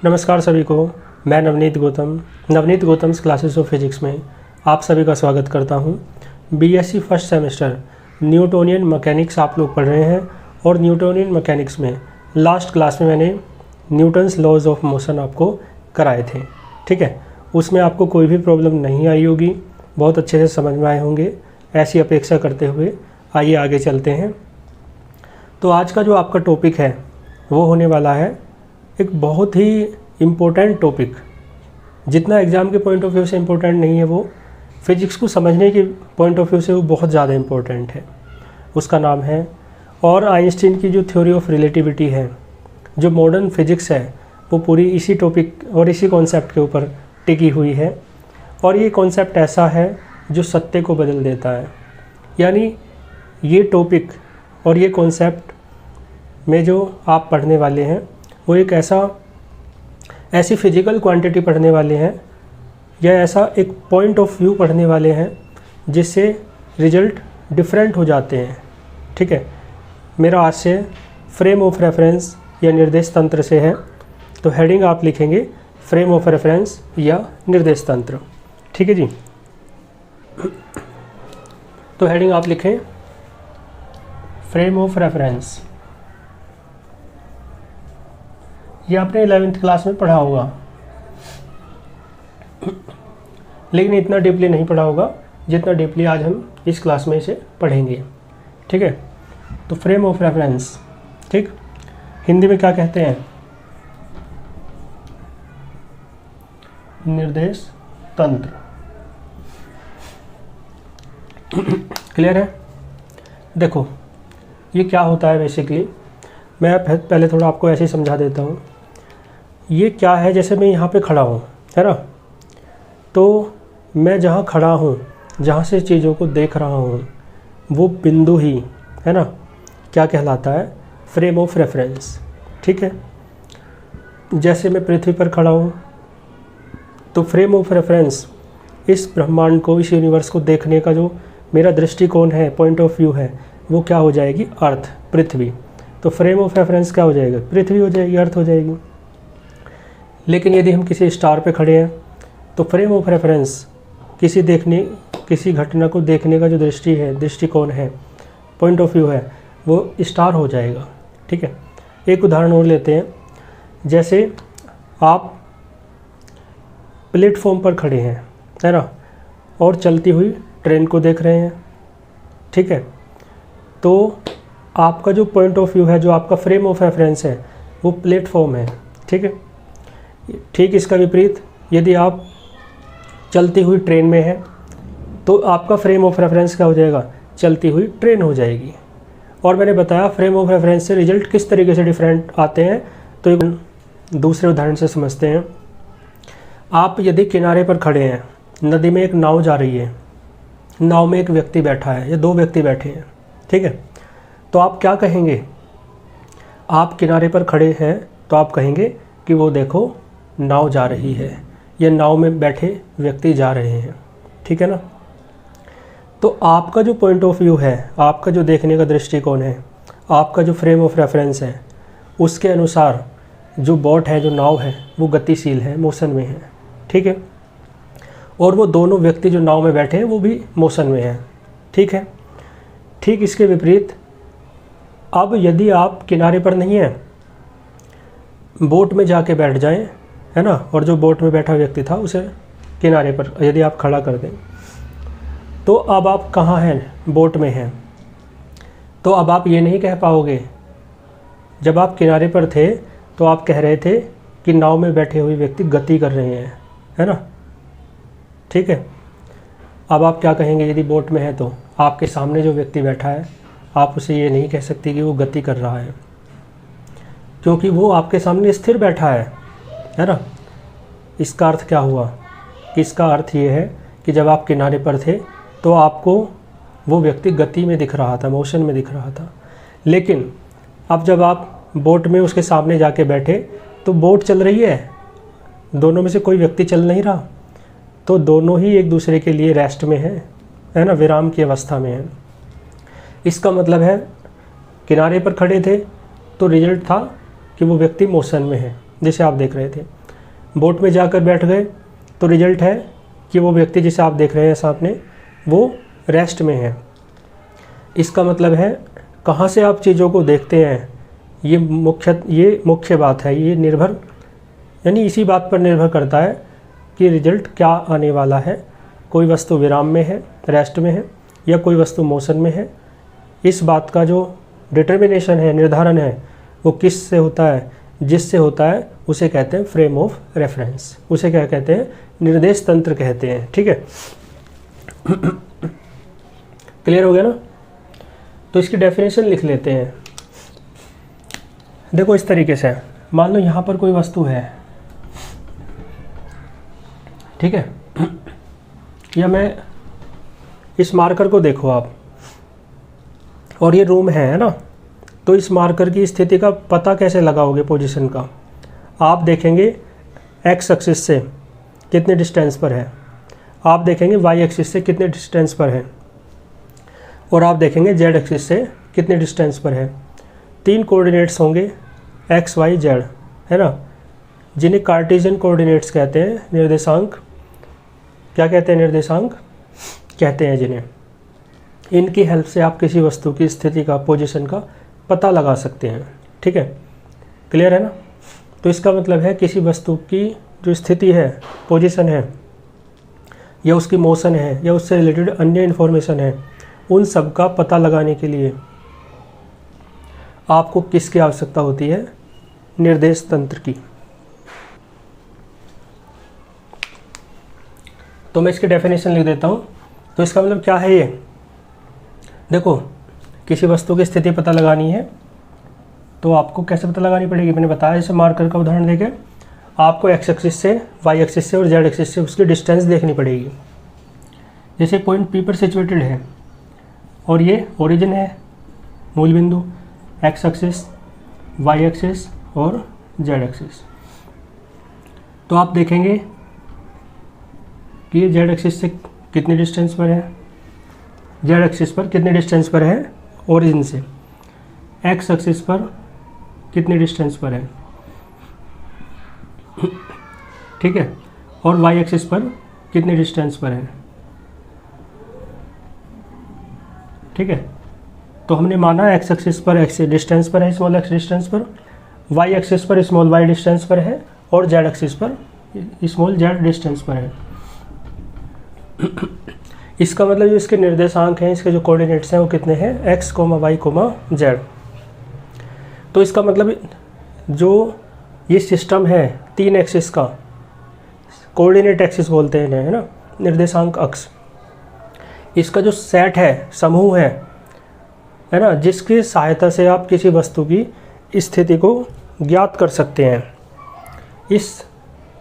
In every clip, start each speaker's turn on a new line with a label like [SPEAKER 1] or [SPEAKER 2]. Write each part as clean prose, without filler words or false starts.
[SPEAKER 1] नमस्कार सभी को। मैं Navneet Gautam's classes of physics में आप सभी का स्वागत करता हूं। BSc first semester Newtonian mechanics आप लोग पढ़ रहे हैं और न्यूटोनियन मैकेनिक्स में लास्ट क्लास में मैंने न्यूटन्स लॉज ऑफ मोशन आपको कराए थे। ठीक है, उसमें आपको कोई भी प्रॉब्लम नहीं आई होगी, बहुत अच्छे से समझ में आए होंगे, ऐसी अपेक्षा करते हुए आइए आगे चलते हैं। तो आज का जो आपका टॉपिक है वो होने वाला है एक बहुत ही इम्पोर्टेंट टॉपिक। जितना एग्ज़ाम के पॉइंट ऑफ व्यू से इम्पोर्टेंट नहीं है, वो फिजिक्स को समझने के पॉइंट ऑफ व्यू से वो बहुत ज़्यादा इम्पोर्टेंट है। उसका नाम है, और आइंस्टीन की जो थ्योरी ऑफ रिलेटिविटी है, जो मॉडर्न फिजिक्स है, वो पूरी इसी टॉपिक और इसी कॉन्सेप्ट के ऊपर टिकी हुई है। और ये कॉन्सेप्ट ऐसा है जो सत्य को बदल देता है। यानी ये टॉपिक और ये कॉन्सेप्ट में जो आप पढ़ने वाले हैं वो एक ऐसी फिजिकल क्वांटिटी पढ़ने वाले हैं या ऐसा एक पॉइंट ऑफ व्यू पढ़ने वाले हैं जिससे रिजल्ट डिफरेंट हो जाते हैं। ठीक है, मेरा आज से फ्रेम ऑफ रेफरेंस या निर्देश तंत्र से है, तो हेडिंग आप लिखेंगे फ्रेम ऑफ रेफरेंस या निर्देश तंत्र। ठीक है जी, तो हेडिंग आप लिखें फ्रेम ऑफ रेफरेंस। ये आपने 11th क्लास में पढ़ा होगा, लेकिन इतना डीपली नहीं पढ़ा होगा जितना डीपली आज हम इस क्लास में इसे पढ़ेंगे। ठीक है, तो फ्रेम ऑफ रेफरेंस, ठीक, हिंदी में क्या कहते हैं? निर्देश तंत्र। क्लियर है? देखो ये क्या होता है बेसिकली, मैं पहले थोड़ा आपको ऐसे ही समझा देता हूँ। ये क्या है, जैसे मैं यहाँ पे खड़ा हूँ, है ना, तो मैं जहाँ खड़ा हूँ, जहाँ से चीज़ों को देख रहा हूँ, वो बिंदु ही, है ना, क्या कहलाता है? Frame of reference. ठीक है, जैसे मैं पृथ्वी पर खड़ा हूँ तो फ्रेम ऑफ रेफरेंस इस ब्रह्मांड को, इस यूनिवर्स को देखने का जो मेरा दृष्टिकोण है, पॉइंट ऑफ व्यू है, वो क्या हो जाएगी? अर्थ, पृथ्वी। तो फ्रेम ऑफ रेफरेंस क्या हो जाएगा? पृथ्वी हो जाएगी, अर्थ हो जाएगी। लेकिन यदि हम किसी स्टार पे खड़े हैं तो फ्रेम ऑफ रेफरेंस किसी घटना को देखने का जो दृष्टिकोण है, पॉइंट ऑफ व्यू है, वो स्टार हो जाएगा। ठीक है, एक उदाहरण और लेते हैं। जैसे आप प्लेटफॉर्म पर खड़े हैं, है ना, और चलती हुई ट्रेन को देख रहे हैं। ठीक है, तो आपका जो पॉइंट ऑफ व्यू है, जो आपका फ्रेम ऑफ रेफरेंस है, वो प्लेटफॉर्म है। ठीक है, ठीक इसका विपरीत यदि आप चलती हुई ट्रेन में हैं तो आपका फ्रेम ऑफ रेफरेंस क्या हो जाएगा? चलती हुई ट्रेन हो जाएगी। और मैंने बताया फ्रेम ऑफ रेफरेंस से रिजल्ट किस तरीके से डिफरेंट आते हैं, तो एक दूसरे उदाहरण से समझते हैं। आप यदि किनारे पर खड़े हैं, नदी में एक नाव जा रही है, नाव में एक व्यक्ति बैठा है या दो व्यक्ति बैठे हैं। ठीक है, तो आप क्या कहेंगे? आप किनारे पर खड़े हैं तो आप कहेंगे कि वो देखो नाव जा रही है, या नाव में बैठे व्यक्ति जा रहे हैं। ठीक है ना, तो आपका जो पॉइंट ऑफ व्यू है, आपका जो देखने का दृष्टिकोण है, आपका जो फ्रेम ऑफ रेफरेंस है, उसके अनुसार जो बोट है, जो नाव है, वो गतिशील है, मोशन में है। ठीक है, और वो दोनों व्यक्ति जो नाव में बैठे हैं वो भी मोशन में हैं। ठीक है, ठीक इसके विपरीत अब यदि आप किनारे पर नहीं हैं, बोट में जाके बैठ जाएं, है ना, और जो बोट में बैठा व्यक्ति था उसे किनारे पर यदि आप खड़ा कर दें, तो अब आप कहाँ हैं? बोट में हैं। तो अब आप ये नहीं कह पाओगे, जब आप किनारे पर थे तो आप कह रहे थे कि नाव में बैठे हुए व्यक्ति गति कर रहे हैं, है ना। ठीक है, अब आप क्या कहेंगे? यदि बोट में है तो आपके सामने जो व्यक्ति बैठा है, आप उसे ये नहीं कह सकते कि वो गति कर रहा है, क्योंकि वो आपके सामने स्थिर बैठा है ना। इसका अर्थ क्या हुआ? इसका अर्थ ये है कि जब आप किनारे पर थे तो आपको वो व्यक्ति गति में दिख रहा था, मोशन में दिख रहा था। लेकिन अब जब आप बोट में उसके सामने जाके बैठे तो बोट चल रही है, दोनों में से कोई व्यक्ति चल नहीं रहा, तो दोनों ही एक दूसरे के लिए रेस्ट में है ना, विराम की अवस्था में है। इसका मतलब है किनारे पर खड़े थे तो रिजल्ट था कि वो व्यक्ति मोशन में है, जिसे आप देख रहे थे। बोट में जाकर बैठ गए तो रिजल्ट है कि वो व्यक्ति जिसे आप देख रहे हैं सामने वो रेस्ट में है। इसका मतलब है कहाँ से आप चीज़ों को देखते हैं ये मुख्य बात है। ये निर्भर यानी इसी बात पर निर्भर करता है कि रिजल्ट क्या आने वाला है। कोई वस्तु विराम में है, रेस्ट में है, या कोई वस्तु मोशन में है। इस बात का जो डिटर्मिनेशन है, निर्धारण है, वो किस से होता है? जिससे होता है उसे कहते हैं फ्रेम ऑफ रेफरेंस। उसे क्या कहते हैं? निर्देश तंत्र कहते हैं। ठीक है, क्लियर हो गया ना? तो इसकी डेफिनेशन लिख लेते हैं। देखो इस तरीके से, मान लो यहाँ पर कोई वस्तु है, ठीक है, या मैं इस मार्कर को देखो आप, और ये रूम है ना, तो इस मार्कर की स्थिति का पता कैसे लगाओगे? पोजीशन का आप देखेंगे एक्स एक्सिस से कितने डिस्टेंस पर है, आप देखेंगे वाई एक्सिस से कितने डिस्टेंस पर है, और आप देखेंगे जेड एक्सिस से कितने डिस्टेंस पर है। 3 कोऑर्डिनेट्स होंगे एक्स वाई जेड, है ना, जिन्हें कार्टेशियन कोऑर्डिनेट्स कहते हैं। निर्देशांक क्या कहते हैं? निर्देशांक कहते हैं जिन्हें। इनकी हेल्प से आप किसी वस्तु की स्थिति का, पोजीशन का पता लगा सकते हैं। ठीक है, क्लियर है ना? तो इसका मतलब है किसी वस्तु की जो स्थिति है, पोजीशन है, या उसकी मोशन है, या उससे रिलेटेड अन्य इन्फॉर्मेशन है, उन सब का पता लगाने के लिए आपको किसकी आवश्यकता होती है? निर्देश तंत्र की। तो मैं इसकी डेफिनेशन लिख देता हूँ। तो इसका मतलब क्या है ये? देखो, किसी वस्तु की स्थिति पता लगानी है तो आपको कैसे पता लगानी पड़ेगी? मैंने बताया, जैसे मार्कर का उदाहरण देके आपको एक्स एक्सिस से, वाई एक्सिस से और जेड एक्सिस से उसकी डिस्टेंस देखनी पड़ेगी। जैसे पॉइंट पी पर सिचुएटेड है और ये ओरिजिन है, मूल बिंदु, एक्स एक्सिस, वाई एक्सिस और जेड एक्सिस। तो आप देखेंगे कि ये जेड एक्सिस से कितनी डिस्टेंस पर है, जेड एक्सिस पर कितने डिस्टेंस पर है ओरिजिन से, एक्स एक्सिस पर कितनी डिस्टेंस पर है, ठीक है, और वाई एक्सिस पर कितने डिस्टेंस पर है। ठीक है, तो हमने माना एक्स एक्सिस पर एक्स डिस्टेंस पर है, स्मॉल एक्स डिस्टेंस पर, वाई एक्सिस पर स्मॉल वाई डिस्टेंस पर है, और जेड एक्सिस पर स्मॉल जेड डिस्टेंस पर है। इसका मतलब जो इसके निर्देशांक हैं, इसके जो कोऑर्डिनेट्स हैं वो कितने हैं? X comma Y comma Z. तो इसका मतलब जो ये सिस्टम है 3 एक्सिस का, कोऑर्डिनेट एक्सिस बोलते हैं इन्हें, है ना, निर्देशांक अक्ष, इसका जो सेट है, समूह है ना, जिसकी सहायता से आप किसी वस्तु की स्थिति को ज्ञात कर सकते हैं। इस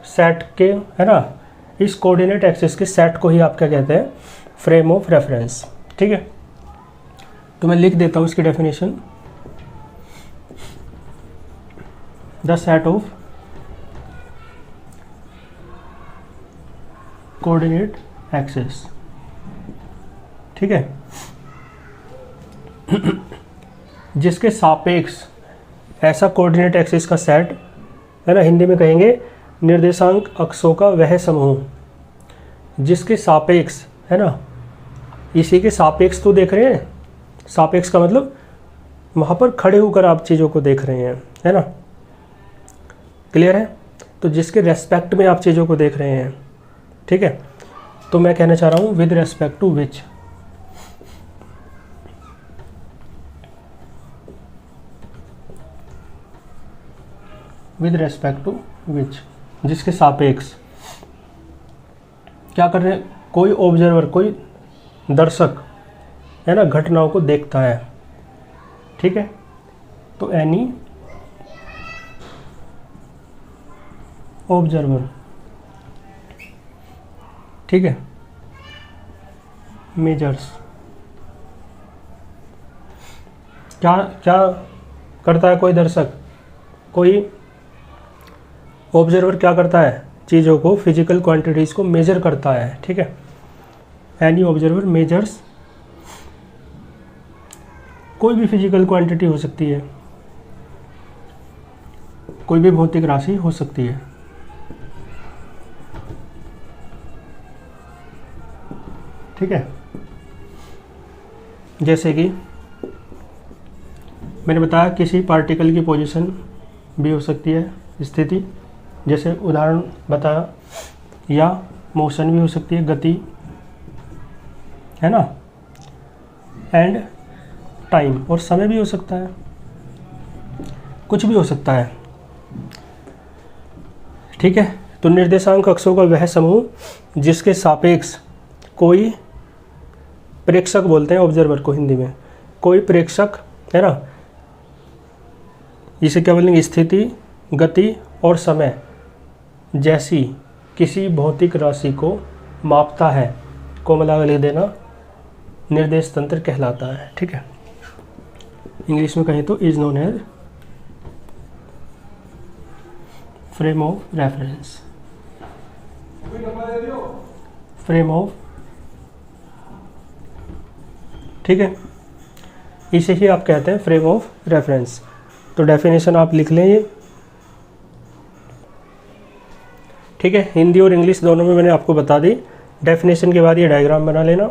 [SPEAKER 1] सेट के, है ना, इस कोऑर्डिनेट एक्सिस के सेट को ही आप क्या कहते हैं? Frame of reference. ठीक है, तो मैं लिख देता हूँ इसकी definition. The set of coordinate axis. ठीक है, जिसके सापेक्ष ऐसा कोऑर्डिनेट एक्सिस का सेट, है ना, हिंदी में कहेंगे निर्देशांक अक्षों का वह समूह, जिसके सापेक्ष, है ना, इसी के सापेक्ष तो देख रहे हैं। सापेक्ष का मतलब वहाँ पर खड़े होकर आप चीज़ों को देख रहे हैं, है ना, क्लियर है? तो जिसके रेस्पेक्ट में आप चीज़ों को देख रहे हैं। ठीक है, तो मैं कहना चाह रहा हूँ with respect to which, with respect to which, जिसके सापेक्ष क्या कर रहे हैं? कोई ऑब्जर्वर, कोई दर्शक, है ना, घटनाओं को देखता है। ठीक है, तो एनी ऑब्जर्वर, ठीक है, मेजर्स, क्या क्या करता है? कोई दर्शक, कोई ऑब्जर्वर क्या करता है? चीज़ों को, फिजिकल क्वांटिटीज़ को मेजर करता है। ठीक है, एनी ऑब्जर्वर मेजर्स, कोई भी फिजिकल क्वांटिटी हो सकती है, कोई भी भौतिक राशि हो सकती है। ठीक है, जैसे कि मैंने बताया किसी पार्टिकल की पोजीशन भी हो सकती है, स्थिति, जैसे उदाहरण बताया, या मोशन भी हो सकती है, गति, है ना, एंड टाइम, और समय भी हो सकता है, कुछ भी हो सकता है। ठीक है, तो निर्देशांक अक्षों का वह समूह जिसके सापेक्ष कोई प्रेक्षक, बोलते हैं ऑब्जर्वर को हिंदी में, कोई प्रेक्षक, है ना, इसे क्या बोलेंगे, स्थिति, गति और समय जैसी किसी भौतिक राशि को मापता है, को मिला लिख देना, निर्देश तंत्र कहलाता है। ठीक है, इंग्लिश में कहें तो is known as frame of reference. Frame of, ठीक है, इसे ही आप कहते हैं फ्रेम ऑफ रेफरेंस। तो डेफिनेशन आप लिख लें ये। ठीक है, हिंदी और इंग्लिश दोनों में मैंने आपको बता दी। डेफिनेशन के बाद ये डायग्राम बना लेना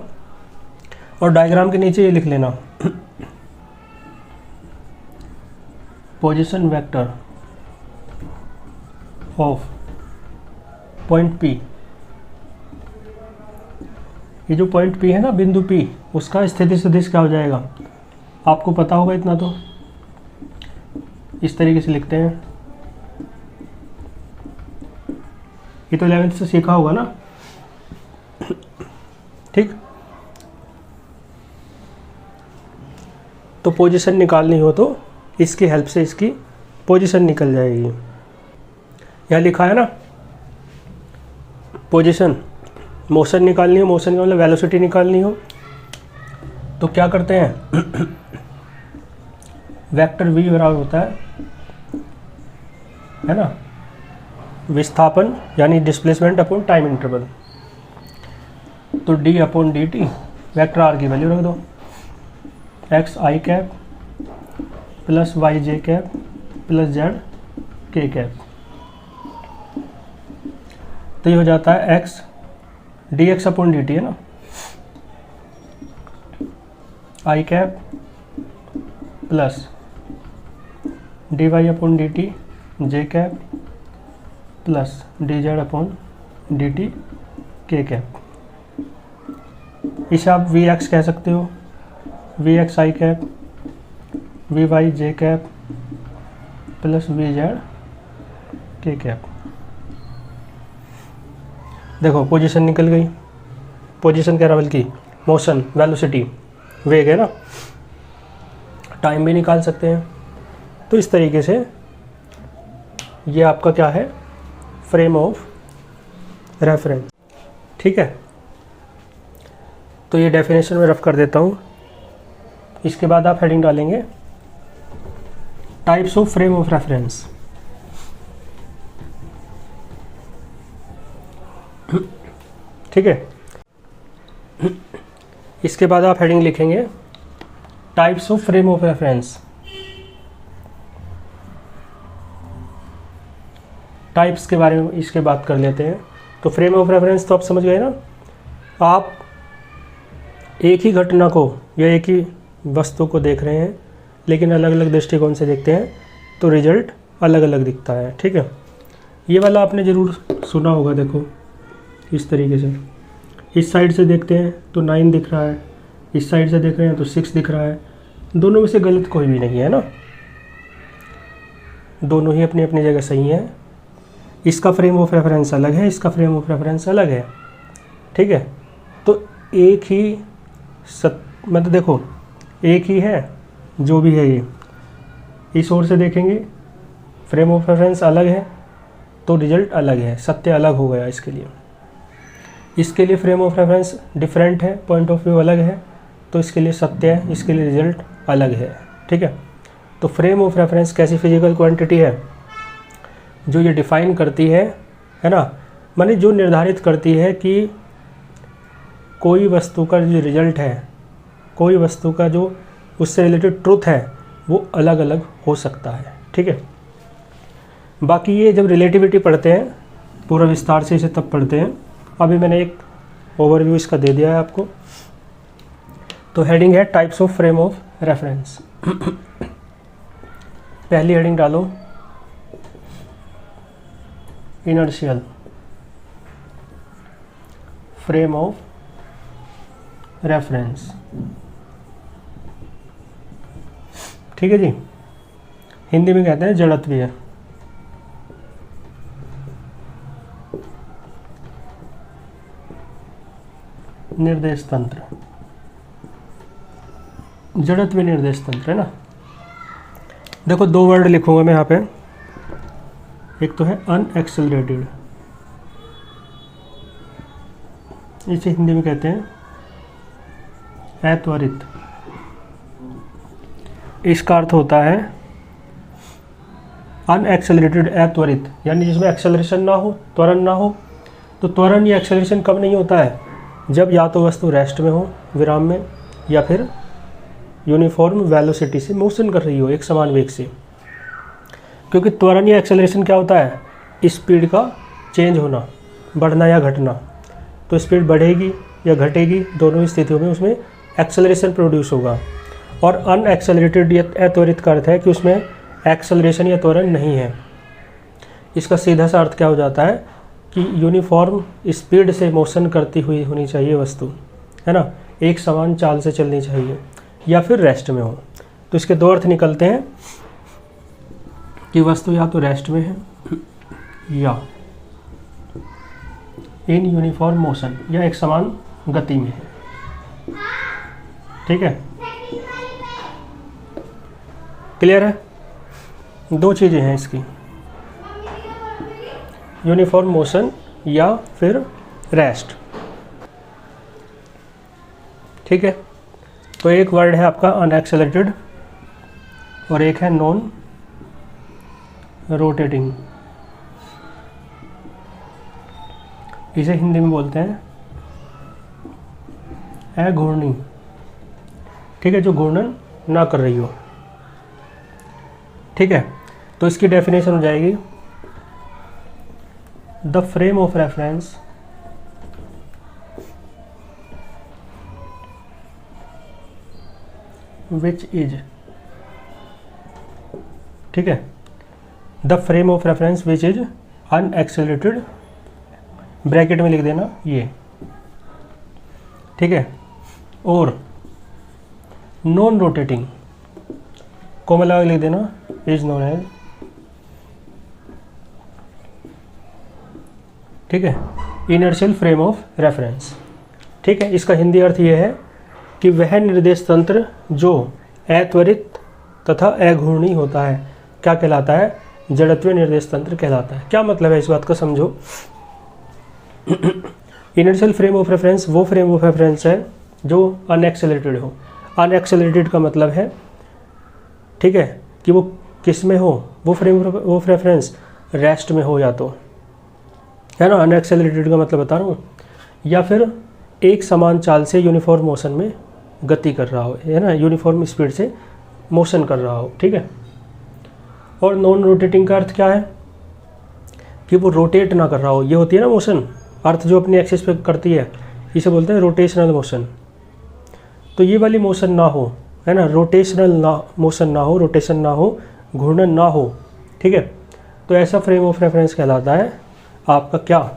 [SPEAKER 1] और डायग्राम के नीचे ये लिख लेना, position vector of point P। ये जो पॉइंट P है ना, बिंदु P, उसका स्थिति सदिश क्या हो जाएगा, आपको पता होगा इतना तो। इस तरीके से लिखते हैं, ये तो 11th से सीखा होगा ना। ठीक, तो पोजीशन निकालनी हो तो इसकी हेल्प से इसकी पोजीशन निकल जाएगी। यहाँ लिखा है ना पोजीशन, मोशन निकालनी हो, मोशन का मतलब वेलोसिटी निकालनी हो, तो क्या करते हैं, वेक्टर v बराबर होता है ना, विस्थापन यानी डिस्प्लेसमेंट अपॉन टाइम इंटरवल। तो d upon dt, vector r की वैल्यू रख दो, X I cap plus Y J cap plus Z K cap. तो ये हो जाता है X D X upon D T, है ना, I cap plus D Y upon D T J cap plus D Z upon D T K cap. इसे आप V X कह सकते हो, V X I cap V Y J cap plus V Z K cap. देखो position निकल गई, position कह रहा बल्कि मोशन, वेलोसिटी, वेग, है ना, टाइम भी निकाल सकते हैं। तो इस तरीके से ये आपका क्या है, फ्रेम ऑफ रेफरेंस। ठीक है, तो ये डेफिनेशन में रफ कर देता हूँ। इसके बाद आप हेडिंग डालेंगे types of frame of reference. ठीक है, इसके बाद आप हेडिंग लिखेंगे types of frame of reference. Types के बारे में इसके बात कर लेते हैं। तो फ्रेम ऑफ रेफरेंस तो आप समझ गए ना, आप एक ही घटना को या एक ही वस्तु को देख रहे हैं लेकिन अलग अलग दृष्टिकोण से देखते हैं तो रिजल्ट अलग अलग दिखता है। ठीक है, ये वाला आपने ज़रूर सुना होगा। देखो इस तरीके से, इस साइड से देखते हैं तो 9 दिख रहा है, इस साइड से देख रहे हैं तो 6 दिख रहा है। दोनों में से गलत कोई भी नहीं है ना, दोनों ही अपनी अपनी जगह सही है। इसका फ्रेम ऑफ रेफरेंस अलग है, इसका फ्रेम ऑफ रेफरेंस अलग है। ठीक है, तो एक ही मतलब देखो एक ही है जो भी है, ये इस ओर से देखेंगे फ्रेम ऑफ रेफरेंस अलग है तो रिजल्ट अलग है, सत्य अलग हो गया। इसके लिए फ्रेम ऑफ रेफरेंस डिफरेंट है, पॉइंट ऑफ व्यू अलग है तो इसके लिए सत्य है, इसके लिए रिजल्ट अलग है। ठीक है, तो फ्रेम ऑफ रेफरेंस कैसी फिजिकल क्वांटिटी है जो ये डिफाइन करती है ना, माने जो निर्धारित करती है कि कोई वस्तु का जो रिजल्ट है, कोई वस्तु का जो उससे रिलेटेड ट्रुथ है वो अलग अलग हो सकता है। ठीक है, बाकी ये जब रिलेटिविटी पढ़ते हैं पूरा विस्तार से इसे तब पढ़ते हैं। अभी मैंने एक ओवरव्यू इसका दे दिया है आपको। तो हेडिंग है types of frame of reference. पहली हेडिंग डालो इनर्शियल फ्रेम ऑफ रेफरेंस। ठीक है जी, हिंदी में कहते हैं जड़त्वीय। निर्देश तंत्र, जड़त्वीय निर्देश तंत्र है ना। देखो दो वर्ड लिखूंगा मैं यहाँ पे, एक तो है अनएक्सेलरेटेड, इसे हिंदी में कहते हैं अत्वरित। इसका अर्थ होता है अनएक्सेलरेटेड, अत्वरित, यानी जिसमें एक्सेलरेशन ना हो, त्वरण ना हो। तो त्वरण या एक्सेलरेशन कब नहीं होता है? जब या तो वस्तु रेस्ट में हो, विराम में, या फिर यूनिफॉर्म वेलोसिटी से मोशन कर रही हो, एक समान वेग से। क्योंकि त्वरण या एक्सेलरेशन क्या होता है? स्पीड का चेंज होना, बढ़ना या घटना। तो स्पीड बढ़ेगी या घटेगी, दोनों स्थितियों में उसमें एक्सेलरेशन प्रोड्यूस होगा। और अनएक्सेलरेटेड या अत्वरित का अर्थ है कि उसमें एक्सेलरेशन या त्वरण नहीं है। इसका सीधा सा अर्थ क्या हो जाता है कि यूनिफॉर्म स्पीड से मोशन करती हुई होनी चाहिए वस्तु, है ना, एक समान चाल से चलनी चाहिए, या फिर रेस्ट में हो। तो इसके दो अर्थ निकलते हैं कि वस्तु या तो रेस्ट में है या इन यूनिफॉर्म मोशन, या एक समान गति में है। ठीक है, क्लियर है? दो चीज़ें हैं इसकी, यूनिफॉर्म मोशन या फिर रेस्ट। ठीक है, तो एक वर्ड है आपका अनएक्सेलरेटेड और एक है नॉन रोटेटिंग। इसे हिंदी में बोलते हैं अघूर्णी। ठीक है, जो घूर्णन ना कर रही हो। ठीक है, तो इसकी डेफिनेशन हो जाएगी the frame of reference which is, ठीक है, the frame of reference which is unaccelerated, bracket में लिख देना ये, ठीक है, और नॉन रोटेटिंग, कोमा लगा लिख देना, इज नोन एज, ठीक है, इनर्शियल फ्रेम ऑफ रेफरेंस। ठीक है, इसका हिंदी अर्थ ये है कि वह निर्देश तंत्र जो अत्वरित तथा अघूर्णी होता है, क्या कहलाता है? जड़त्वीय निर्देश तंत्र कहलाता है। क्या मतलब है इस बात को समझो। इनर्शियल फ्रेम ऑफ रेफरेंस वो फ्रेम ऑफ रेफरेंस है जो अनएक्सेलरेटेड हो। अनएक्सेलरेटेड का मतलब है, ठीक है, कि वो किस में हो? वो फ्रेम ऑफ रेफरेंस रेस्ट में हो, या तो, है ना, अनएक्सेलरेटेड का मतलब बता रहा हूँ, या फिर एक समान चाल से यूनिफॉर्म मोशन में गति कर रहा हो, है ना, यूनिफॉर्म स्पीड से मोशन कर रहा हो। ठीक है, और नॉन रोटेटिंग का अर्थ क्या है? कि वो रोटेट ना कर रहा हो। ये होती है ना मोशन, अर्थ जो अपनी एक्सिस पे करती है, इसे बोलते हैं रोटेशनल मोशन। तो ये वाली मोशन ना हो, है ना, रोटेशनल ना मोशन ना हो, रोटेशन ना हो, घूर्णन ना हो। ठीक है, तो ऐसा फ्रेम ऑफ रेफरेंस कहलाता है आपका क्या?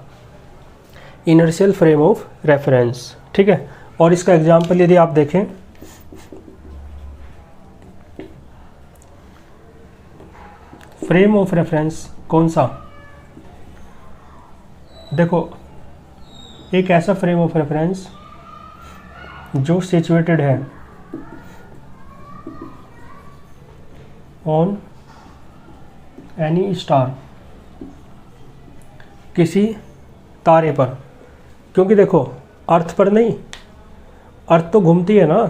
[SPEAKER 1] Inertial frame of reference. ठीक है, और इसका एग्जाम्पल यदि आप देखें, फ्रेम ऑफ रेफरेंस कौन सा? देखो, एक ऐसा फ्रेम ऑफ रेफरेंस जो सिचुएटेड है ऑन एनी स्टार, किसी तारे पर। क्योंकि देखो, अर्थ पर नहीं, अर्थ तो घूमती है ना।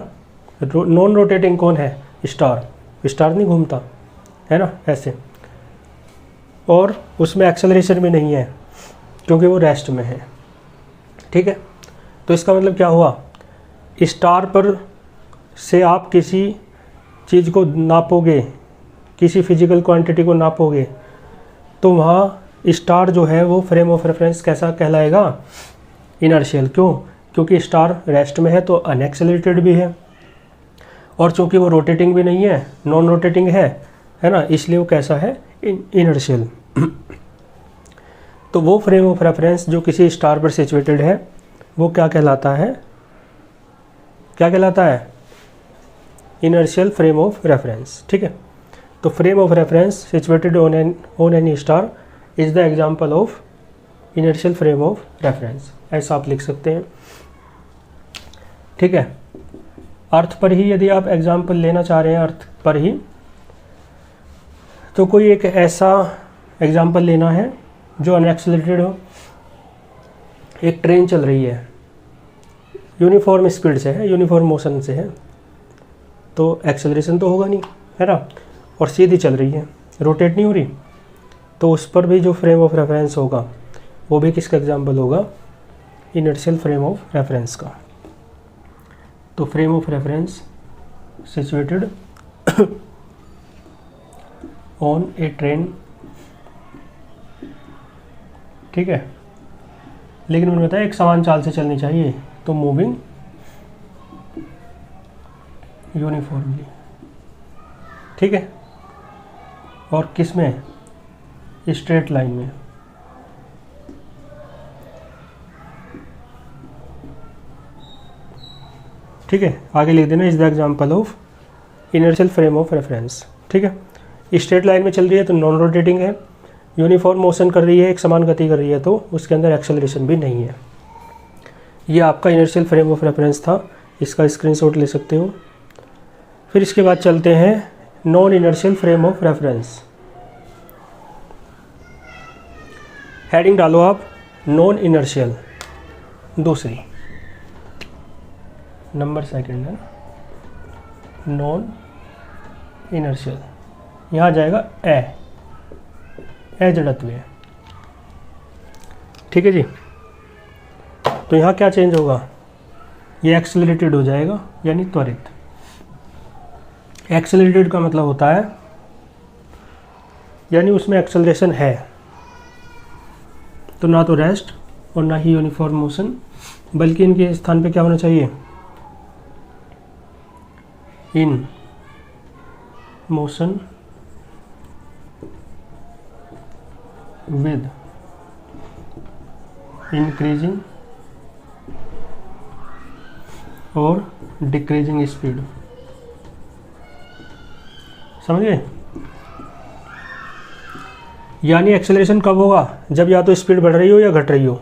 [SPEAKER 1] नॉन रोटेटिंग कौन है? स्टार। स्टार नहीं घूमता, है ना, ऐसे। और उसमें एक्सेलरेशन भी नहीं है क्योंकि वो रेस्ट में है। ठीक है, तो इसका मतलब क्या हुआ? स्टार पर से आप किसी चीज़ को नापोगे, किसी फिजिकल क्वांटिटी को नापोगे, तो वहाँ स्टार जो है वो फ्रेम ऑफ रेफरेंस कैसा कहलाएगा? इनर्शियल। क्यों? क्योंकि स्टार रेस्ट में है तो अनएक्सेलरेटेड भी है, और चूँकि वो रोटेटिंग भी नहीं है, नॉन रोटेटिंग है ना, इसलिए वो कैसा है? इनर्शियल। तो वो फ्रेम ऑफ रेफरेंस जो किसी स्टार पर सिचुएटेड है वो क्या कहलाता है? क्या कहलाता है? Inertial frame of reference. ठीक है, तो frame of reference situated on any star is the example of inertial frame of reference, ऐसा आप लिख सकते हैं। ठीक है, अर्थ पर ही यदि आप एग्जाम्पल लेना चाह रहे हैं, अर्थ पर ही, तो कोई एक ऐसा एग्जाम्पल लेना है जो अनएक्सेलरेटेड हो। एक ट्रेन चल रही है, यूनिफॉर्म स्पीड से है, यूनिफॉर्म मोशन से है, तो एक्सेलरेशन तो होगा नहीं, है ना, और सीधी चल रही है, रोटेट नहीं हो रही, तो उस पर भी जो फ्रेम ऑफ रेफरेंस होगा वो भी किसका एग्जाम्पल होगा? इनर्शियल फ्रेम ऑफ रेफरेंस का। तो frame of reference situated on A train. ठीक है, लेकिन मैंने बताया एक समान चाल से चलनी चाहिए, तो मूविंग यूनिफॉर्मली। ठीक है, और किस में? स्ट्रेट लाइन में। ठीक है, आगे लिख देना is the example of inertial frame of reference. ठीक है, स्ट्रेट लाइन में चल रही है तो नॉन रोटेटिंग है, यूनिफॉर्म मोशन कर रही है, एक समान गति कर रही है, तो उसके अंदर एक्सेलरेशन भी नहीं है। ये आपका इनर्शियल फ्रेम ऑफ रेफरेंस था, इसका स्क्रीनशॉट ले सकते हो। फिर इसके बाद चलते हैं non inertial frame of reference. Heading डालो आप नॉन इनर्शियल, दूसरी नंबर सेकंड है नॉन इनर्शियल। यहाँ जाएगा ए जड़त्व है। ठीक है जी, तो यहाँ क्या चेंज होगा? ये एक्सेलरेटेड हो जाएगा, यानी त्वरित। एक्सेलरेटेड का मतलब होता है यानी उसमें एक्सेलरेशन है, तो ना तो रेस्ट और ना ही यूनिफॉर्म मोशन, बल्कि इनके स्थान पे क्या होना चाहिए? इन मोशन विद इंक्रीजिंग और डिक्रीजिंग स्पीड। समझ गए? यानी एक्सेलरेशन कब होगा? जब या तो स्पीड बढ़ रही हो या घट रही हो,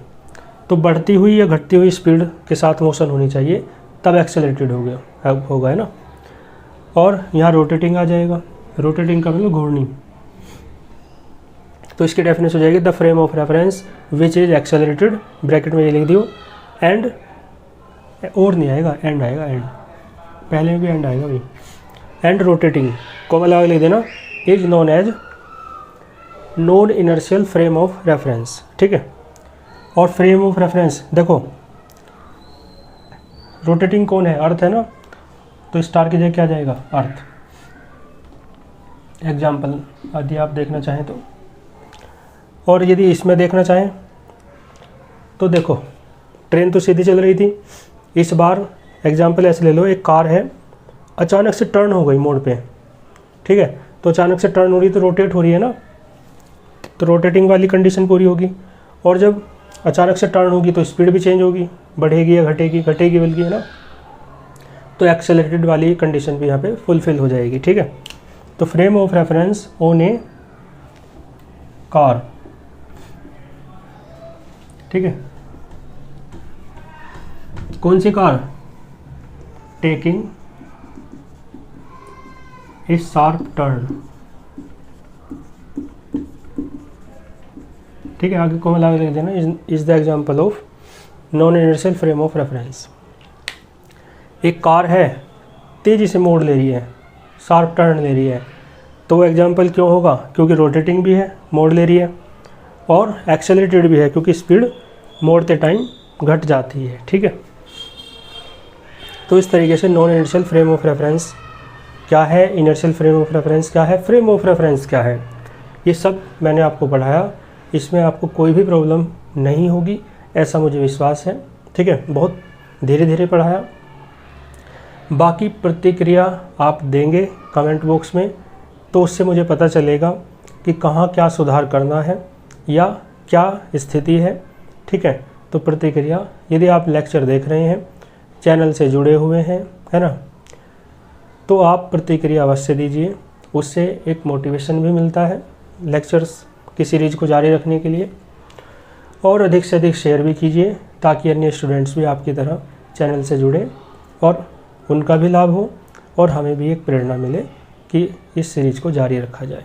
[SPEAKER 1] तो बढ़ती हुई या घटती हुई स्पीड के साथ मोशन होनी चाहिए, तब एक्सेलरेटेड होगा, है ना। और यहाँ रोटेटिंग आ जाएगा, रोटेटिंग का मतलब घूर्णी, तो इसकी डेफिनेशन हो जाएगी the frame of reference which is accelerated, bracket में ये लिख दियो, एंड और नहीं आएगा, एंड आएगा, एंड पहले में भी एंड आएगा भाई, एंड रोटेटिंग कोमा लगा लिख देना, is known as non inertial frame of reference. ठीक है, और फ्रेम ऑफ रेफरेंस देखो, रोटेटिंग कौन है? अर्थ है ना, तो स्टार की जगह क्या जाएगा? अर्थ। एग्जाम्पल यदि आप देखना चाहें तो, और यदि इसमें देखना चाहें तो देखो, ट्रेन तो सीधी चल रही थी, इस बार एग्जाम्पल ऐसे ले लो, एक कार है, अचानक से टर्न हो गई मोड़ पे। ठीक है, तो अचानक से टर्न हो रही तो रोटेट हो रही है ना, तो रोटेटिंग वाली कंडीशन पूरी होगी। और जब अचानक से टर्न होगी तो स्पीड भी चेंज होगी, बढ़ेगी या घटेगी? घटेगी बल्कि, है ना, तो एक्सेलरेटेड वाली कंडीशन भी यहाँ पे फुलफिल हो जाएगी। ठीक है, तो frame of reference on A car. ठीक है, कौन सी car? Taking a sharp turn. ठीक है, आगे को लगा लिख देना, is the example of non inertial frame of reference. एक कार है, तेजी से मोड़ ले रही है, शार्प टर्न ले रही है, तो वो एग्जाम्पल क्यों होगा? क्योंकि रोटेटिंग भी है, मोड़ ले रही है, और एक्सेलरेटेड भी है क्योंकि स्पीड मोड़ते टाइम घट जाती है। ठीक है, तो इस तरीके से non inertial frame of reference क्या है, इनर्शियल फ्रेम ऑफ रेफरेंस क्या है, फ्रेम ऑफ रेफरेंस क्या है, ये सब मैंने आपको पढ़ाया, इसमें आपको कोई भी प्रॉब्लम नहीं होगी ऐसा मुझे विश्वास है। ठीक है, बहुत धीरे धीरे पढ़ाया। बाकी प्रतिक्रिया आप देंगे कमेंट बॉक्स में, तो उससे मुझे पता चलेगा कि कहाँ क्या सुधार करना है या क्या स्थिति है। ठीक है, तो प्रतिक्रिया, यदि आप लेक्चर देख रहे हैं, चैनल से जुड़े हुए हैं, है ना, तो आप प्रतिक्रिया अवश्य दीजिए, उससे एक मोटिवेशन भी मिलता है लेक्चर्स की सीरीज़ को जारी रखने के लिए। और अधिक से अधिक शेयर भी कीजिए ताकि अन्य स्टूडेंट्स भी आपकी तरह चैनल से जुड़े और उनका भी लाभ हो और हमें भी एक प्रेरणा मिले कि इस सीरीज़ को जारी रखा जाए।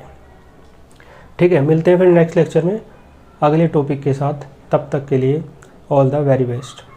[SPEAKER 1] ठीक है, मिलते हैं फिर नेक्स्ट लेक्चर में अगले टॉपिक के साथ। तब तक के लिए ऑल द वेरी बेस्ट।